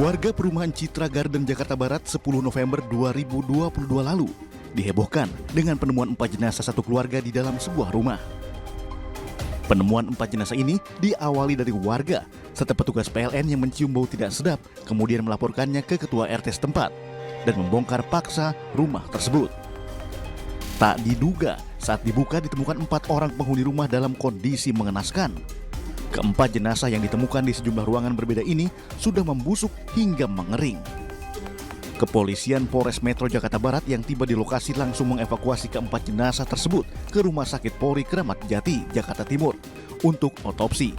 Warga perumahan Citra Garden, Jakarta Barat 10 November 2022 lalu dihebohkan dengan penemuan 4 jenazah satu keluarga di dalam sebuah rumah. Penemuan 4 jenazah ini diawali dari warga serta petugas PLN yang mencium bau tidak sedap, kemudian melaporkannya ke ketua RT setempat dan membongkar paksa rumah tersebut. Tak diduga, saat dibuka ditemukan 4 orang penghuni rumah dalam kondisi mengenaskan. Keempat jenazah yang ditemukan di sejumlah ruangan berbeda ini sudah membusuk hingga mengering. Kepolisian Polres Metro Jakarta Barat yang tiba di lokasi langsung mengevakuasi keempat jenazah tersebut ke Rumah Sakit Polri Kramat Jati, Jakarta Timur untuk otopsi.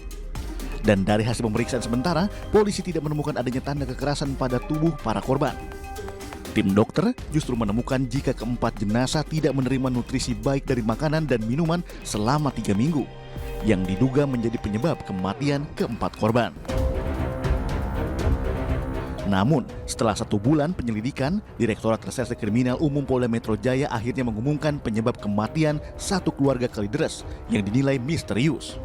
Dan dari hasil pemeriksaan sementara, polisi tidak menemukan adanya tanda kekerasan pada tubuh para korban. Tim dokter justru menemukan jika keempat jenazah tidak menerima nutrisi baik dari makanan dan minuman selama 3 minggu, yang diduga menjadi penyebab kematian keempat korban. Namun, setelah 1 bulan penyelidikan, Direktorat Reserse Kriminal Umum Polda Metro Jaya akhirnya mengumumkan penyebab kematian satu keluarga Kalideres yang dinilai misterius.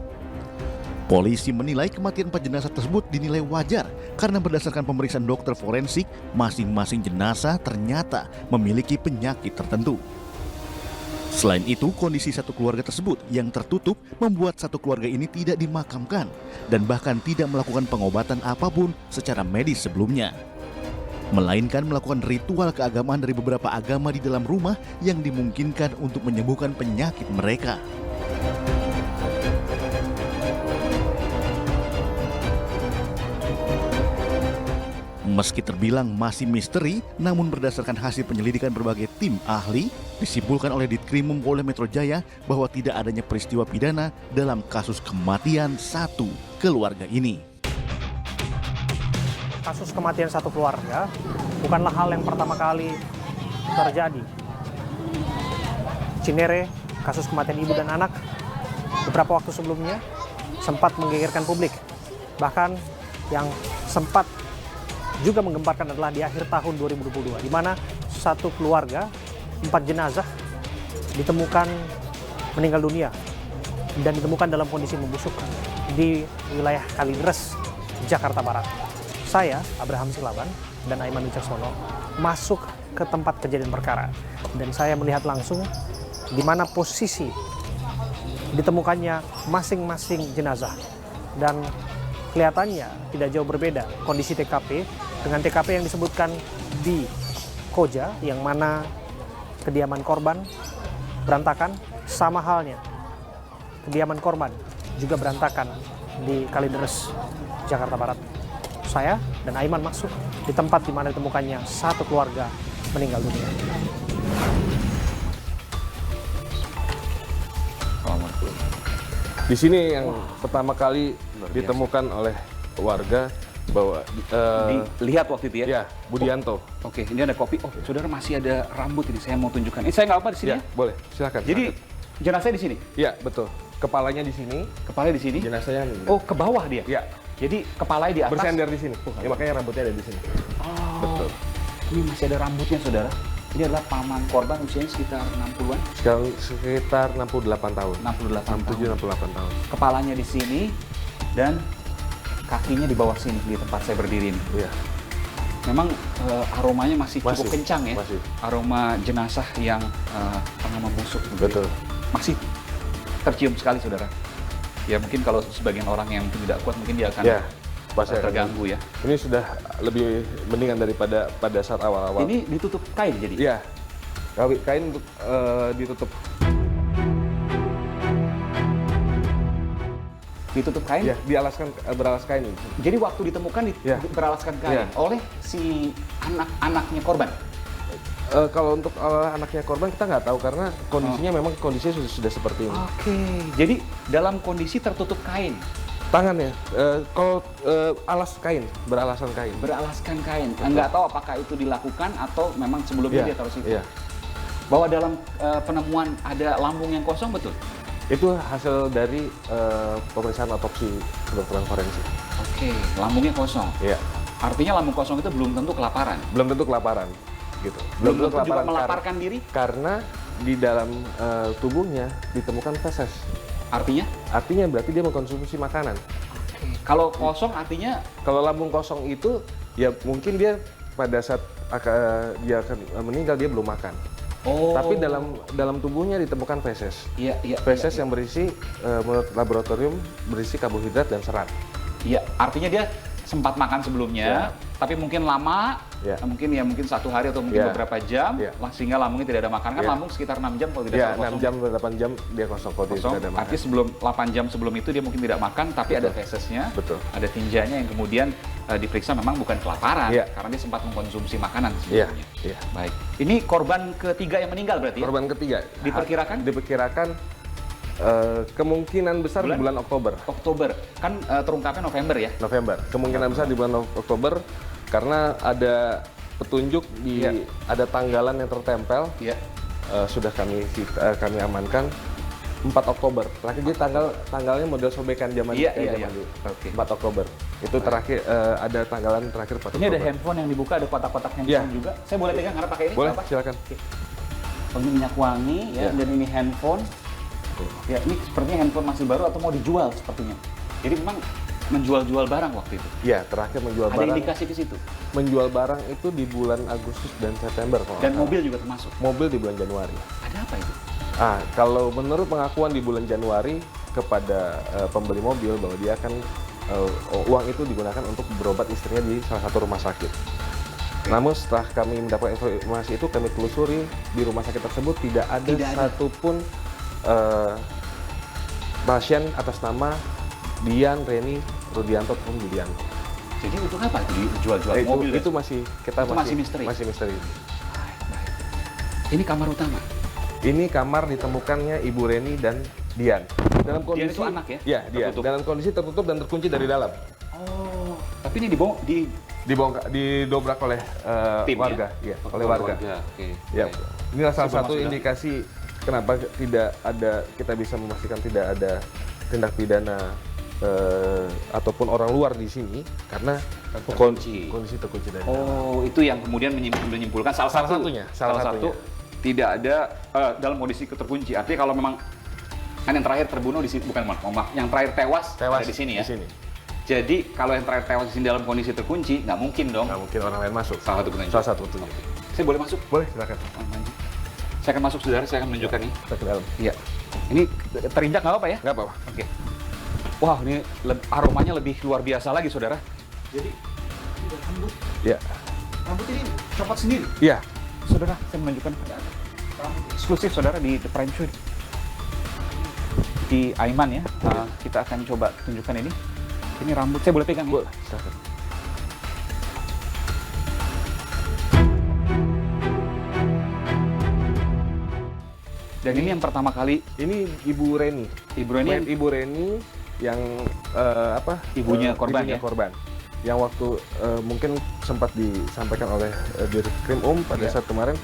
Polisi menilai kematian 4 jenazah tersebut dinilai wajar karena berdasarkan pemeriksaan dokter forensik, masing-masing jenazah ternyata memiliki penyakit tertentu. Selain itu, kondisi satu keluarga tersebut yang tertutup membuat satu keluarga ini tidak dimakamkan dan bahkan tidak melakukan pengobatan apapun secara medis sebelumnya, melainkan melakukan ritual keagamaan dari beberapa agama di dalam rumah yang dimungkinkan untuk menyembuhkan penyakit mereka. Meski terbilang masih misteri, namun berdasarkan hasil penyelidikan berbagai tim ahli, disimpulkan oleh Ditkrimum Polda Metro Jaya bahwa tidak adanya peristiwa pidana dalam kasus kematian satu keluarga ini. Kasus kematian satu keluarga bukanlah hal yang pertama kali terjadi. Cinere, kasus kematian ibu dan anak, beberapa waktu sebelumnya sempat menggegerkan publik. Bahkan yang sempat juga menggemparkan adalah di akhir tahun 2022, di mana satu keluarga, 4 jenazah ditemukan meninggal dunia dan ditemukan dalam kondisi membusuk di wilayah Kalideres, Jakarta Barat. Saya, Abraham Silaban, dan Aiman Wicaksono masuk ke tempat kejadian perkara dan saya melihat langsung di mana posisi ditemukannya masing-masing jenazah, dan kelihatannya tidak jauh berbeda kondisi TKP dengan TKP yang disebutkan di Koja, yang mana kediaman korban berantakan. Sama halnya kediaman korban juga berantakan di Kalideres, Jakarta Barat. Saya dan Aiman masuk di tempat di mana ditemukannya satu keluarga meninggal dunia. Di sini yang pertama kali ditemukan oleh warga bahwa dilihat waktu itu ya? Ya, Budianto. Oke, ini ada kopi. Oh, saudara masih ada rambut ini. Saya mau tunjukkan. Ini saya nggak apa di sini Ya, ya? boleh. Silakan. Jadi jenazahnya di sini. ya, betul. Kepalanya di sini, Kepalanya di sini. jenazahnya Oh, ke bawah dia. ya, Jadi kepalanya di atas. bersender di sini. Ya, makanya rambutnya ada di sini. Oh, Betul. Ini masih ada rambutnya, saudara. Ini adalah paman korban, usianya sekitar 60-an. Sekarang sekitar 68 tahun. 68 tahun. 68 tahun. Kepalanya di sini dan kakinya di bawah sini, di tempat saya berdiri ini. Iya. Memang aromanya masih cukup Masih, kencang ya. masih. Aroma jenazah yang tengah membusuk. Betul. Masih tercium sekali, saudara. Ya mungkin kalau sebagian orang yang tidak kuat mungkin dia akan Ya, pasti akan terganggu ya. Ini sudah lebih mendingan daripada pada saat awal-awal. Ini ditutup kain jadi? Iya. Kain untuk ditutup. Ditutup kain? Ya, beralas kain ini. Jadi waktu ditemukan Ya. beralaskan kain Ya. oleh si anaknya korban? Kalau untuk anaknya korban kita nggak tahu karena kondisinya memang kondisinya sudah seperti ini. Oke, jadi dalam kondisi tertutup kain? Tangannya, kalau alas kain, beralaskan kain. Beralaskan kain. Nggak tahu apakah itu dilakukan atau memang sebelumnya dia taruh situ. Iya. Bahwa dalam penemuan ada lambung yang kosong, betul? Itu hasil dari pemeriksaan otopsi kedokteran forensik. Oke, lambungnya kosong. Iya. Artinya lambung kosong itu belum tentu kelaparan. Belum tentu kelaparan, gitu. Belum tentu juga melaparkan diri. Karena di dalam tubuhnya ditemukan feses. Artinya? Artinya berarti dia mengkonsumsi makanan. Kalau kosong artinya? Kalau lambung kosong itu Ya mungkin dia pada saat dia akan meninggal dia belum makan. Oh. Tapi dalam tubuhnya ditemukan feses. Iya, iya. Feses yang berisi menurut laboratorium berisi karbohidrat dan serat. Iya, artinya dia sempat makan sebelumnya, tapi mungkin lama, mungkin 1 hari atau mungkin beberapa jam, sehingga lambungnya tidak ada makan. Kan lambung sekitar 6 jam kalau tidak salah kosong. 6 jam, 8 jam dia kosong kalau tidak ada makan. Artinya sebelum 8 jam sebelum itu dia mungkin tidak makan, tapi ada fesesnya, ada tinjanya yang kemudian diperiksa memang bukan kelaparan, karena dia sempat mengkonsumsi makanan sebelumnya. Baik. Ini korban ketiga yang meninggal berarti ya? Korban ketiga. Diperkirakan? Kemungkinan besar di bulan Oktober. Oktober, kan terungkapnya November ya? November. Kemungkinan besar di bulan Oktober karena ada petunjuk ada tanggalan yang tertempel. Sudah kami amankan 4 Oktober. Terakhir dia tanggalnya model sobekan zaman zaman dulu. 4 Oktober. Itu terakhir ada tanggalan terakhir 4 Oktober. Ini ada handphone yang dibuka, ada kotak-kotak handphone juga. Saya boleh pegang karena pakai ini? Boleh, silakan. Ini minyak wangi dan ini handphone. Ya, ini sepertinya handphone masih baru atau mau dijual sepertinya. Jadi memang menjual-jual barang waktu itu. Iya, terakhir menjual barang. Ada indikasi di situ. Menjual barang itu di bulan Agustus dan September. Dan mobil juga termasuk. Mobil di bulan Januari. Ada apa itu? Kalau menurut pengakuan di bulan Januari kepada pembeli mobil bahwa dia akan uang itu digunakan untuk berobat istrinya di salah satu rumah sakit. Namun setelah kami mendapatkan informasi itu, kami telusuri di rumah sakit tersebut tidak ada satupun pasien atas nama Dian, Reni, Rudianto ataupun Budianto. Jadi untuk apa itu dijual-jual mobil? Itu masih misteri. Masih misteri. Ini kamar utama. Ini kamar ditemukannya Ibu Reni dan Dian. Dalam kondisi Dian itu anak ya? Iya, Dian. Dalam kondisi tertutup dan terkunci dari dalam. Oh, tapi ini didobrak oleh warga, oleh warga. Oke. Ya, inilah salah satu indikasi kenapa kita bisa memastikan tidak ada tindak pidana ataupun orang luar di sini karena kondisi terkunci dari dalam. Oh, itu yang kemudian menyimpulkan salah satu tidak ada dalam kondisi terkunci. Artinya kalau memang kan yang terakhir terbunuh di sini, yang terakhir tewas ada di sini ya. Di sini. Jadi kalau yang terakhir tewas di sini dalam kondisi terkunci, nggak mungkin dong. Nggak mungkin orang lain masuk. Salah satu petunjuk. Saya boleh masuk? Boleh, silakan. Saya akan masuk, saudara. Saya akan menunjukkan nih. Kita ke dalam. Iya. Ini terinjak nggak apa-apa ya? Nggak apa-apa. Oke. Wah, ini aromanya lebih luar biasa lagi, saudara. Jadi, ini rambut. Iya. Rambut ini copot sendiri. Iya. Saudara, saya menunjukkan rambut eksklusif, saudara, di The Prime Show. Di Aiman ya. Kita akan coba tunjukkan ini. Ini rambut, saya boleh pegang ya? Boleh, silakan. Dan ini yang pertama kali. Ini Ibu Reni. Ibu Reni yang ibunya korban ibunya ya? korban. Yang waktu mungkin sempat disampaikan oleh Dirkrim pada saat kemarin,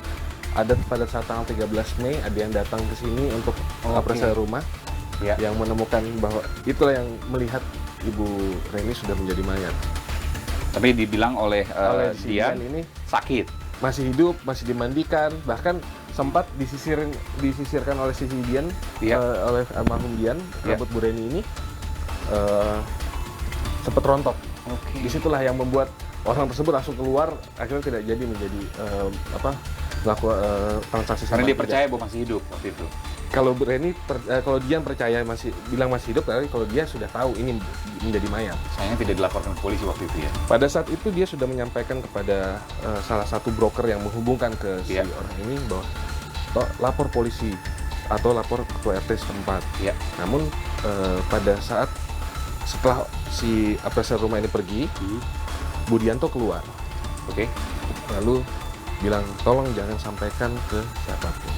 pada saat tanggal 13 Mei ada yang datang ke sini untuk periksa rumah, yang menemukan bahwa itulah yang melihat Ibu Reni sudah menjadi mayat. Tapi dibilang oleh Dian ini sakit, masih hidup, masih dimandikan, bahkan sempat disisirkan oleh sisi Dian, oleh almarhum Dian, rambut Bu Reni ini sempat rontok. Disitulah yang membuat orang tersebut langsung keluar, akhirnya tidak jadi menjadi melakukan transaksi. Karena dia percaya bahwa masih hidup waktu itu. Kalau Reni, kalau Dian percaya bilang masih hidup, tapi kalau dia sudah tahu ini menjadi mayat. Sayangnya tidak dilaporkan ke polisi waktu itu ya. Pada saat itu dia sudah menyampaikan kepada salah satu broker yang menghubungkan ke si orang ini bahwa lapor polisi atau lapor ketua RT setempat. Namun pada saat setelah si appraisal rumah ini pergi, Budianto keluar. Lalu bilang tolong jangan sampaikan ke siapapun.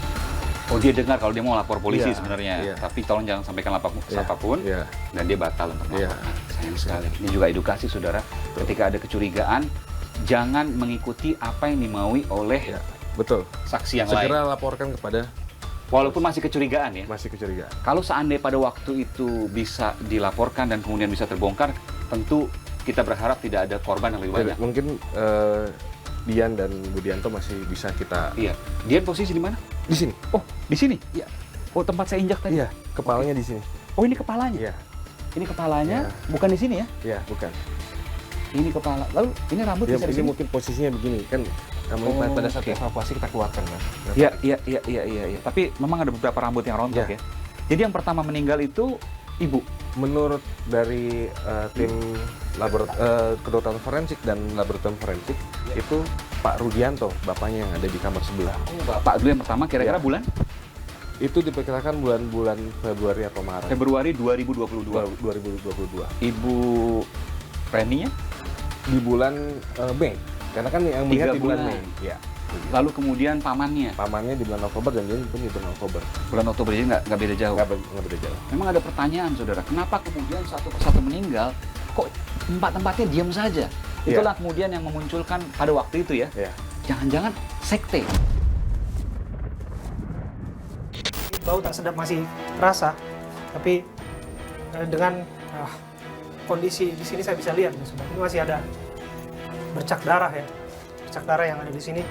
Oh, dia dengar kalau dia mau lapor polisi sebenarnya, tapi tolong jangan sampaikan siapapun, dan dia batal untuk melaporkan. Sayang sekali. Ini juga edukasi, saudara. Ketika ada kecurigaan, jangan mengikuti apa yang dimaui oleh saksi yang lain. Segera laporkan kepada. Walaupun masih kecurigaan ya. Masih kecurigaan. Kalau seandainya pada waktu itu bisa dilaporkan dan kemudian bisa terbongkar, tentu kita berharap tidak ada korban yang lebih banyak. Mungkin Dian dan Budianto masih bisa kita. Dian posisi di mana? Di sini. Oh, di sini? Iya. Oh, tempat saya injak tadi? Iya, kepalanya di sini. Oh, ini kepalanya? Iya. Ini kepalanya, bukan di sini ya? Iya, bukan. ini kepala. Lalu ini rambut Ya, bisa di ini sini? mungkin posisinya begini kan. Pada saat evakuasi kita keluarkan kan. Iya. Tapi memang ada beberapa rambut yang rontok ya. Jadi yang pertama meninggal itu ibu. Menurut dari tim kedokteran forensik dan laboratorium forensik itu Pak Rudianto, bapaknya yang ada di kamar sebelah. Bapak dulu yang pertama kira-kira bulan? Itu diperkirakan bulan-bulan Februari atau Maret. Februari 2022. 2022. Ibu Reninya? Di bulan Mei. Karena kan yang melihat 3 di bulan bulan. Mei. Ya. Lalu kemudian pamannya? Pamannya di bulan Oktober dan dia pun di bulan Oktober. Bulan Oktober, jadi nggak beda jauh? Nggak beda jauh. Memang ada pertanyaan, saudara. Kenapa kemudian satu persatu meninggal, kok tempat-tempatnya diam saja? Itulah kemudian yang memunculkan pada waktu itu ya. Jangan-jangan sekte. Bau tak sedap masih terasa, tapi dengan kondisi di sini saya bisa lihat, ini masih ada bercak darah ya, bercak darah yang ada di sini.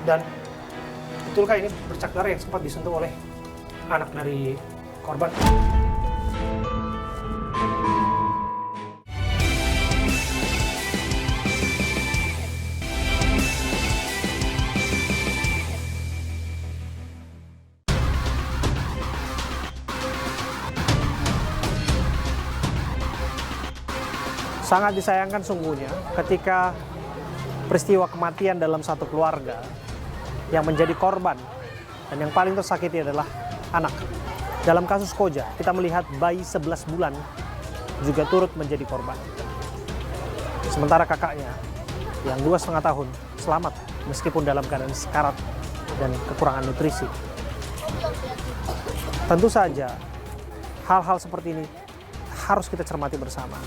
Dan betulkah ini bercak darah yang sempat disentuh oleh anak dari korban? Sangat disayangkan sungguhnya ketika peristiwa kematian dalam satu keluarga yang menjadi korban dan yang paling tersakiti adalah anak. Dalam kasus Koja, kita melihat bayi 11 bulan juga turut menjadi korban. Sementara kakaknya yang 2,5 tahun selamat meskipun dalam keadaan sekarat dan kekurangan nutrisi. Tentu saja hal-hal seperti ini harus kita cermati bersama.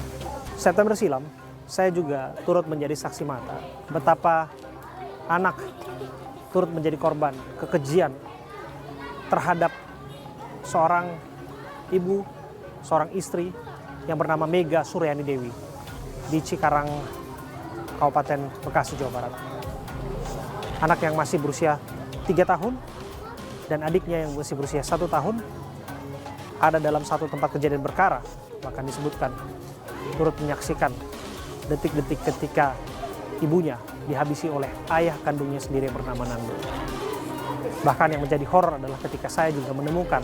September silam, saya juga turut menjadi saksi mata betapa anak turut menjadi korban kekejian terhadap seorang ibu, seorang istri yang bernama Mega Suryani Dewi di Cikarang, Kabupaten Bekasi, Jawa Barat. Anak yang masih berusia 3 tahun dan adiknya yang masih berusia 1 tahun ada dalam satu tempat kejadian perkara, bahkan disebutkan turut menyaksikan detik-detik ketika ibunya dihabisi oleh ayah kandungnya sendiri yang bernama Nando. Bahkan yang menjadi horor adalah ketika saya juga menemukan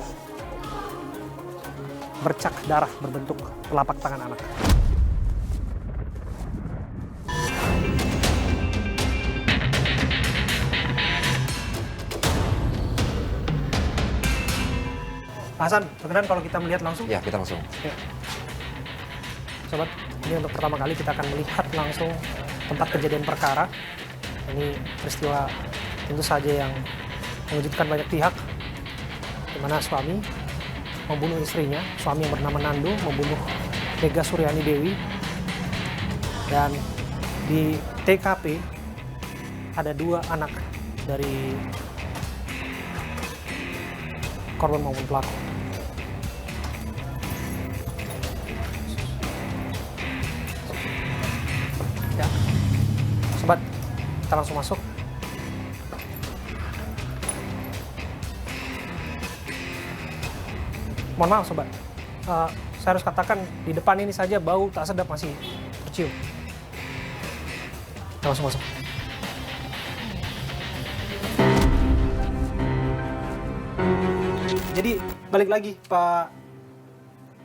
bercak darah berbentuk telapak tangan anak. Hasan, berkenan kalau kita melihat langsung? Ya, kita langsung. Oke. Sobat, ini untuk pertama kali kita akan melihat langsung tempat kejadian perkara. Ini peristiwa tentu saja yang mengejutkan banyak pihak, di mana suami membunuh istrinya, suami yang bernama Nando membunuh Mega Suryani Dewi, dan di TKP ada 2 anak dari korban maupun pelaku. Ya, sobat, kita langsung masuk. Mohon maaf sobat, saya harus katakan di depan ini saja bau tak sedap masih tercium. Kita langsung masuk. Jadi balik lagi Pak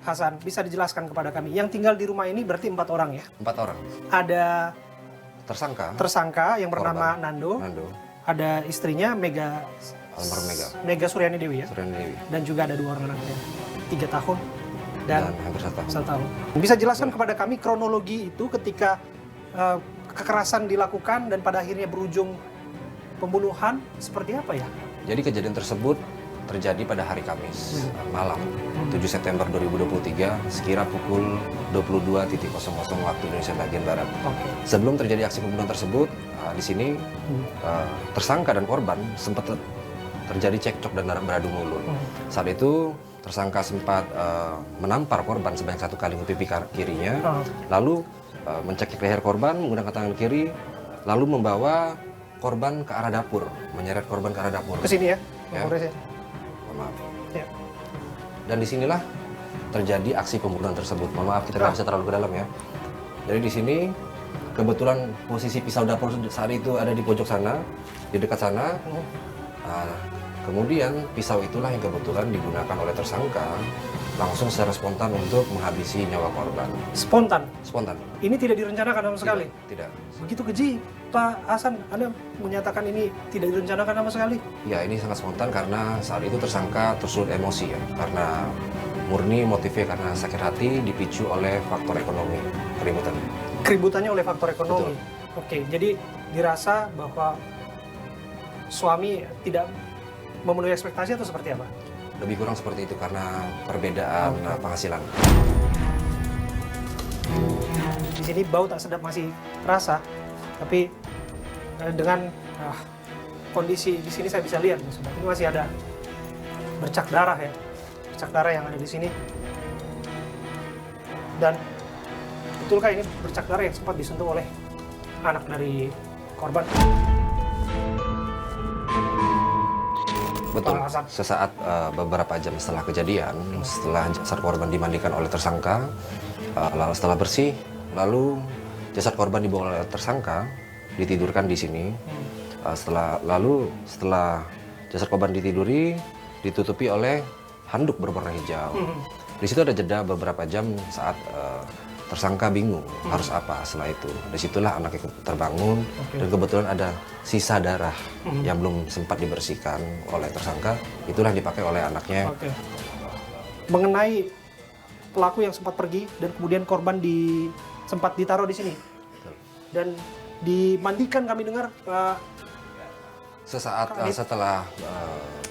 Hasan, bisa dijelaskan kepada kami, yang tinggal di rumah ini berarti 4 orang ya? 4 orang. Ada Tersangka yang bernama Nando, ada istrinya Mega Suryani Dewi ya? Suryani Dewi. Dan juga ada 2 orang anaknya, 3 tahun dan hampir 1 1 tahun. Bisa jelaskan kepada kami kronologi itu ketika kekerasan dilakukan dan pada akhirnya berujung pembunuhan seperti apa ya? Jadi kejadian tersebut terjadi pada hari Kamis malam 7 September 2023 sekira pukul 22.00 waktu Indonesia bagian barat. Sebelum terjadi aksi pembunuhan tersebut, di sini tersangka dan korban sempat terjadi cekcok dan beradu mulut. Saat itu tersangka sempat menampar korban sebanyak 1 kali ke pipi kirinya, lalu mencekik leher korban menggunakan tangan kiri, lalu membawa korban ke arah dapur, menyeret korban ke arah dapur. Ke sini ya? Ya. Maaf. Ya. Ya. Dan disinilah terjadi aksi pembunuhan tersebut. Mohon maaf, kita nggak bisa terlalu ke dalam ya. Jadi di sini kebetulan posisi pisau dapur saat itu ada di pojok sana, di dekat sana. Kemudian pisau itulah yang kebetulan digunakan oleh tersangka langsung secara spontan untuk menghabisi nyawa korban. Spontan? Spontan. Ini tidak direncanakan sama sekali? Tidak. Begitu keji, Pak Hasan, Anda menyatakan ini tidak direncanakan sama sekali? Ya, ini sangat spontan karena saat itu tersangka tersulut emosi ya. Karena murni motifnya karena sakit hati dipicu oleh faktor ekonomi, keributan. Keributannya oleh faktor ekonomi? Betul. Oke, jadi dirasa bahwa suami tidak memenuhi ekspektasi atau seperti apa? Lebih kurang seperti itu karena perbedaan penghasilan. Di sini bau tak sedap masih terasa, tapi dengan kondisi di sini saya bisa lihat, ini masih ada bercak darah ya, bercak darah yang ada di sini. Dan betulkah ini bercak darah yang sempat disentuh oleh anak dari korban? Betul, sesaat beberapa jam setelah kejadian, setelah jasad korban dimandikan oleh tersangka, setelah bersih, lalu jasad korban dibawa oleh tersangka, ditidurkan di sini. Setelah jasad korban ditiduri, ditutupi oleh handuk berwarna hijau. Di situ ada jeda beberapa jam saat tersangka bingung harus apa setelah itu. Disitulah anaknya terbangun dan kebetulan ada sisa darah yang belum sempat dibersihkan oleh tersangka. Itulah dipakai oleh anaknya. Mengenai pelaku yang sempat pergi dan kemudian korban sempat ditaruh di sini dan dimandikan, kami dengar sesaat setelah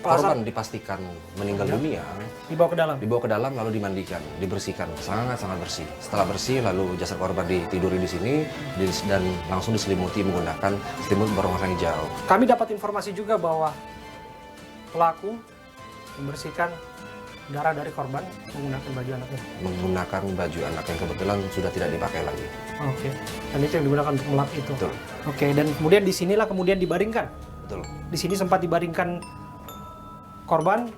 korban dipastikan meninggal dunia, dibawa ke dalam lalu dimandikan, dibersihkan, sangat bersih. Setelah bersih lalu jasad korban ditiduri di sini dan langsung diselimuti menggunakan selimut berwarna hijau. Kami dapat informasi juga bahwa pelaku membersihkan darah dari korban menggunakan baju anaknya. Menggunakan baju anak yang kebetulan sudah tidak dipakai lagi. Dan itu yang digunakan untuk melap itu. Betul. Dan kemudian di sinilah kemudian dibaringkan. Betul. Di sini sempat dibaringkan korban,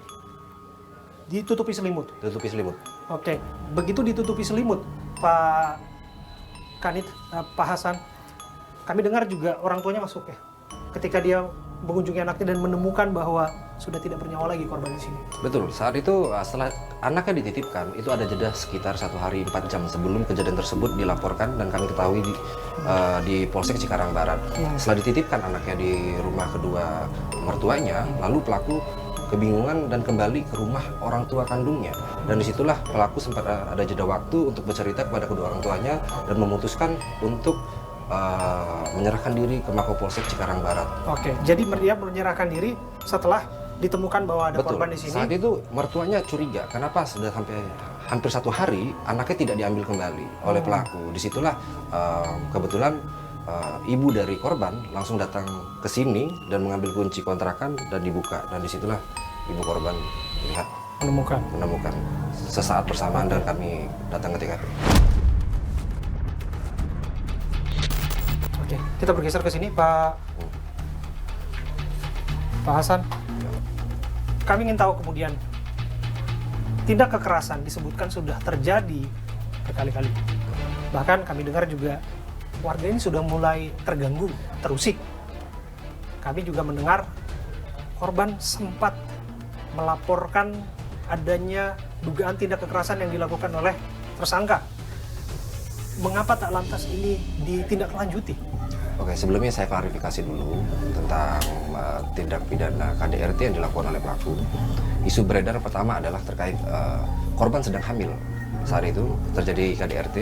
ditutupi selimut. Ditutupi selimut. Begitu ditutupi selimut, Pak Kanit, Pak Hasan, kami dengar juga orang tuanya masuk ya, ketika dia mengunjungi anaknya dan menemukan bahwa sudah tidak bernyawa lagi korban di sini. Betul, saat itu setelah anaknya dititipkan, itu ada jeda sekitar 1 hari 4 jam sebelum kejadian tersebut dilaporkan dan kami ketahui di Polsek Cikarang Barat. Setelah dititipkan anaknya di rumah kedua mertuanya, lalu pelaku kebingungan dan kembali ke rumah orang tua kandungnya. Dan disitulah pelaku sempat ada jeda waktu untuk bercerita kepada kedua orang tuanya dan memutuskan untuk menyerahkan diri ke Mapolsek Cikarang Barat. Jadi dia menyerahkan diri setelah ditemukan bahwa ada korban di sini. Saat itu mertuanya curiga, kenapa sudah sampai hampir 1 hari anaknya tidak diambil kembali oleh pelaku. Disitulah kebetulan ibu dari korban langsung datang ke sini dan mengambil kunci kontrakan dan dibuka, dan disitulah ibu korban menemukan sesaat bersamaan dan kami datang ke TKP. Kita bergeser ke sini, Pak Hasan. Kami ingin tahu kemudian tindak kekerasan disebutkan sudah terjadi berkali-kali. Bahkan kami dengar juga warga ini sudah mulai terganggu, terusik. Kami juga mendengar korban sempat melaporkan adanya dugaan tindak kekerasan yang dilakukan oleh tersangka. Mengapa tak lantas ini ditindaklanjuti? Sebelumnya saya klarifikasi dulu tentang tindak pidana KDRT yang dilakukan oleh pelaku. Isu beredar pertama adalah terkait korban sedang hamil. Saat itu terjadi KDRT.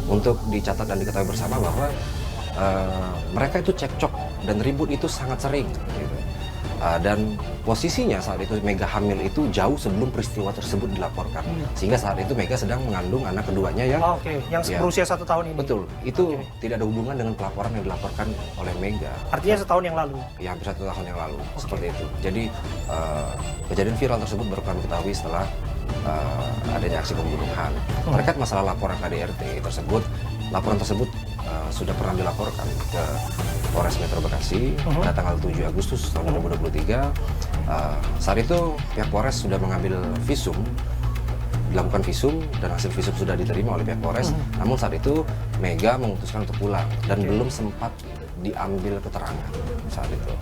Untuk dicatat dan diketahui bersama bahwa mereka itu cekcok dan ribut itu sangat sering. Gitu. Dan posisinya saat itu Mega hamil itu jauh sebelum peristiwa tersebut dilaporkan. Sehingga saat itu Mega sedang mengandung anak keduanya yang yang berusia 1 tahun ini. Betul, itu tidak ada hubungan dengan pelaporan yang dilaporkan oleh Mega. Artinya setahun yang lalu? Ya, hampir 1 tahun yang lalu, seperti itu. Jadi kejadian viral tersebut baru kami ketahui setelah adanya aksi pembunuhan. Terkait masalah laporan KDRT tersebut, laporan tersebut sudah pernah dilaporkan ke Polres Metro Bekasi pada tanggal 7 Agustus tahun 2023. Saat itu pihak Polres sudah mengambil visum dilakukan visum dan hasil visum sudah diterima oleh pihak Polres. Namun saat itu Mega memutuskan untuk pulang dan belum sempat diambil keterangan saat itu.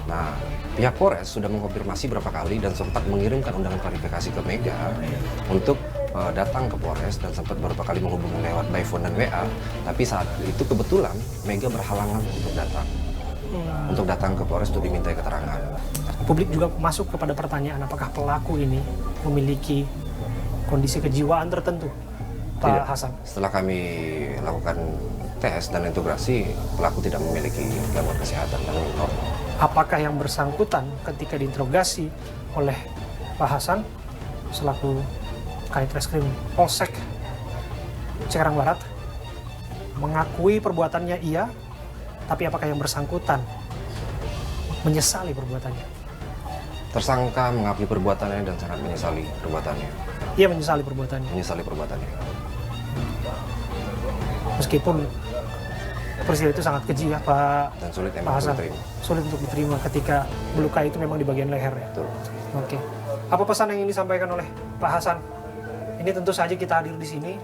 Nah, pihak Polres sudah mengkonfirmasi berapa kali dan sempat mengirimkan undangan klarifikasi ke Mega untuk datang ke Polres dan sempat beberapa kali menghubungi lewat by phone dan WA. Tapi saat itu kebetulan Mega berhalangan untuk datang ke Polres untuk dimintai keterangan. Publik juga masuk kepada pertanyaan apakah pelaku ini memiliki kondisi kejiwaan tertentu, Pak Tidak. Hasan? Setelah kami lakukan tes dan integrasi, pelaku tidak memiliki gangguan kesehatan dan normal. Apakah yang bersangkutan ketika diinterogasi oleh Pak Hasan selaku Kanit Reskrim Polsek Cikarang Barat mengakui perbuatannya iya, tapi apakah yang bersangkutan menyesali perbuatannya? Tersangka mengakui perbuatannya dan sangat menyesali perbuatannya. Ia menyesali perbuatannya. Menyesali perbuatannya. Meskipun peristiwa itu sangat keji ya Pak, Dan sulit Pak emang Hasan. untuk diterima. Sulit untuk diterima ketika melukai itu memang di bagian leher ya. Betul. Oke. Apa pesan yang ingin disampaikan oleh Pak Hasan? Ini tentu saja kita hadir di sini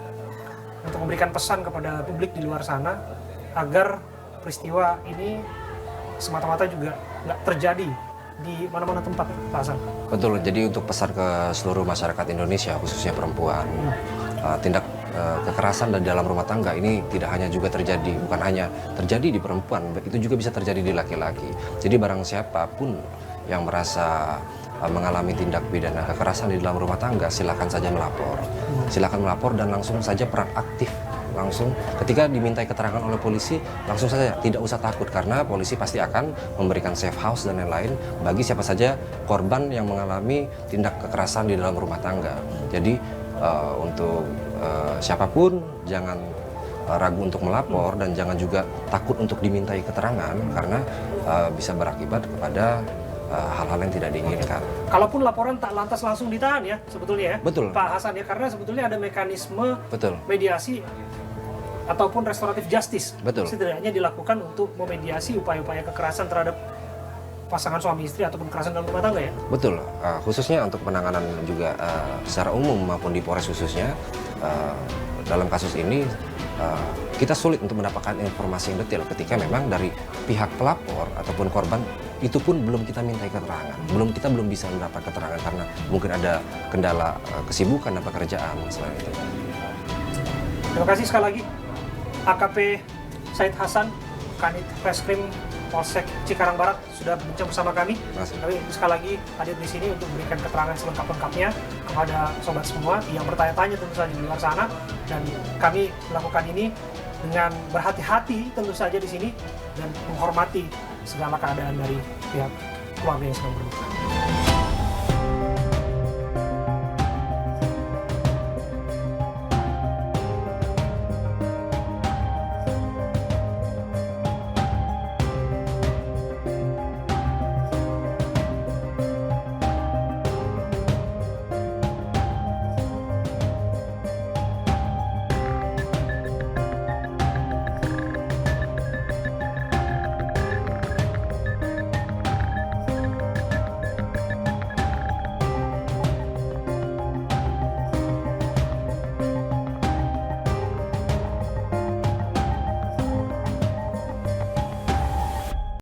untuk memberikan pesan kepada publik di luar sana agar peristiwa ini semata-mata juga nggak terjadi di mana-mana tempat, Pak Hasan. Betul, jadi untuk pesan ke seluruh masyarakat Indonesia, khususnya perempuan, tindak kekerasan di dalam rumah tangga ini tidak hanya juga terjadi, bukan hanya terjadi di perempuan, itu juga bisa terjadi di laki-laki. Jadi barang siapapun yang merasa mengalami tindak pidana kekerasan di dalam rumah tangga, silakan saja melapor. Silakan melapor dan langsung saja peran aktif. Langsung ketika dimintai keterangan oleh polisi, langsung saja, tidak usah takut karena polisi pasti akan memberikan safe house dan lain-lain bagi siapa saja korban yang mengalami tindak kekerasan di dalam rumah tangga. Jadi untuk siapapun jangan ragu untuk melapor dan jangan juga takut untuk dimintai keterangan karena bisa berakibat kepada hal-hal yang tidak diinginkan. Kalaupun laporan tak lantas langsung ditahan ya sebetulnya ya, Betul. Pak Hasan ya, karena sebetulnya ada mekanisme Betul. mediasi ataupun restoratif justice. Betul. Setidaknya dilakukan untuk memediasi upaya-upaya kekerasan terhadap pasangan suami istri ataupun kekerasan dalam rumah tangga ya. Betul, khususnya untuk penanganan juga secara umum maupun di Polres khususnya dalam kasus ini kita sulit untuk mendapatkan informasi yang detail ketika memang dari pihak pelapor ataupun korban itu pun belum kita mintai keterangan, kita belum bisa mendapat keterangan karena mungkin ada kendala kesibukan dan pekerjaan selain itu. Terima kasih sekali lagi AKP Said Hasan, Kanit Reskrim Polsek Cikarang Barat sudah berbincang bersama kami. Kami sekali lagi hadir di sini untuk memberikan keterangan selengkap-lengkapnya kepada sobat semua yang bertanya-tanya tentu saja di luar sana, dan kami melakukan ini dengan berhati-hati tentu saja di sini dan menghormati segala keadaan dari pihak keluarga yang sedang berduka.